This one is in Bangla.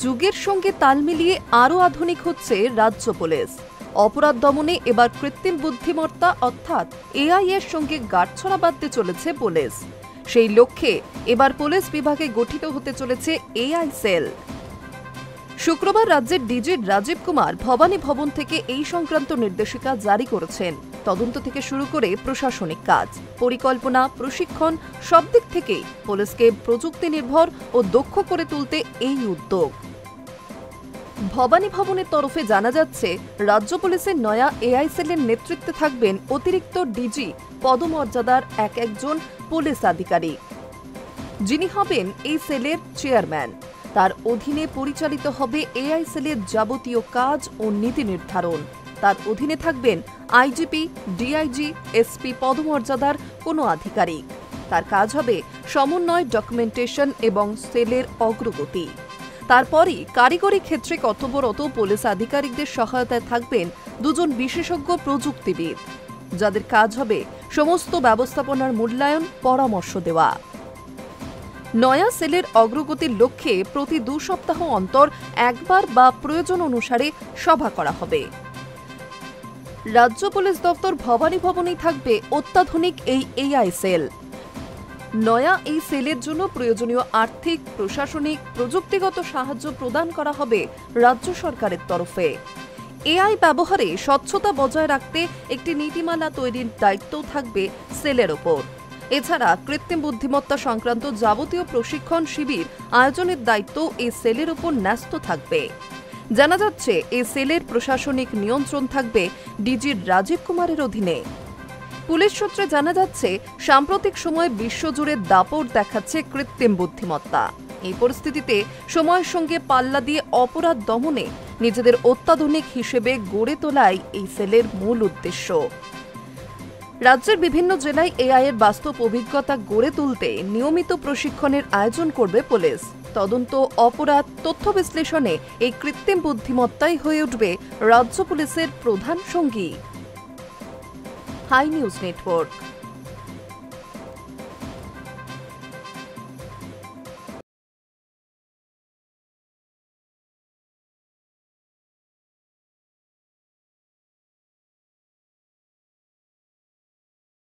যুগের সঙ্গে তাল মিলিয়ে আরও আধুনিক হচ্ছে রাজ্য পুলিশ। অপরাধ দমনে এবার কৃত্রিম বুদ্ধিমত্তা অর্থাৎ এআই এর সঙ্গে গাঁটছড়া বাঁধতে চলেছে পুলিশ। সেই লক্ষ্যে এবার পুলিশ বিভাগে গঠিত হতে চলেছে এআই সেল। শুক্রবার রাজ্যের ডিজি রাজীব কুমার ভবানী ভবন থেকে এই সংক্রান্ত নির্দেশিকা জারি করেছেন। তদন্ত থেকে শুরু করে প্রশাসনিক কাজ, পরিকল্পনা, প্রশিক্ষণ সব দিক থেকেই পুলিশকে প্রযুক্তি নির্ভর ও দক্ষ করে তুলতে এই উদ্যোগ। ভবানী ভবনের তরফে জানা যাচ্ছে, রাজ্য পুলিশের নয়া এআই সেলের নেতৃত্বে থাকবেন অতিরিক্ত ডিজি পদমর্যাদার একজন পুলিশ আধিকারিক, যিনি হবেন এই সেলের চেয়ারম্যান। তার অধীনে পরিচালিত হবে এআই সেলের যাবতীয় কাজ ও নীতি নির্ধারণ। তার অধীনে থাকবেন আইজিপি, ডিআইজি, এসপি পদমর্যাদার কোনো আধিকারিক। তার কাজ হবে সমন্বয়, ডকুমেন্টেশন এবং সেলের অগ্রগতি। তারপরই কারিগরি ক্ষেত্রে কর্তব্যরত পুলিশ আধিকারিকদের সহায়তায় থাকবেন দুজন বিশেষজ্ঞ প্রযুক্তিবিদ, যাদের কাজ হবে সমস্ত ব্যবস্থাপনার মূল্যায়ন, পরামর্শ দেওয়া। নয়া সেলের অগ্রগতির লক্ষ্যে প্রতি 2 সপ্তাহ অন্তর একবার বা প্রয়োজন অনুসারে সভা করা হবে। রাজ্য পুলিশ দপ্তর ভবানী ভবনেই থাকবে অত্যাধুনিক এই এআই সেল। নয়া এই সেলের জন্য প্রয়োজনীয় আর্থিক, প্রশাসনিক, প্রযুক্তিগত সাহায্য প্রদান করা হবে রাজ্য সরকারের তরফে। এআই ব্যবহারে স্বচ্ছতা বজায় রাখতে একটি নীতিমালা তৈরির দায়িত্ব থাকবে সেলের ওপর। এছাড়া কৃত্রিম বুদ্ধিমত্তা সংক্রান্ত যাবতীয় প্রশিক্ষণ শিবির আয়োজনের দায়িত্ব এই সেলের ওপর ন্যস্ত থাকবে। জানা যাচ্ছে, এই সেলের প্রশাসনিক নিয়ন্ত্রণ থাকবে ডিজি রাজীব কুমারের অধীনে। পুলিশ সূত্রে জানা যাচ্ছে, সাম্প্রতিক সময়ে বিশ্বজুড়ে দাপট দেখাচ্ছে কৃত্রিম বুদ্ধিমত্তা। এই পরিস্থিতিতে সময়ের সঙ্গে পাল্লা দিয়ে অপরাধ দমনে নিজেদের অত্যাধুনিক হিসেবে গড়ে তোলাই এই সেলের মূল উদ্দেশ্য। রাজ্যের বিভিন্ন জেলায় এআই এর বাস্তব অভিজ্ঞতা গড়ে তুলতে নিয়মিত প্রশিক্ষণের আয়োজন করবে পুলিশ। তদন্ত, অপরাধ, তথ্য বিশ্লেষণে এই কৃত্রিম বুদ্ধিমত্তাই হয়ে উঠবে রাজ্য পুলিশের প্রধান সঙ্গী। High news network.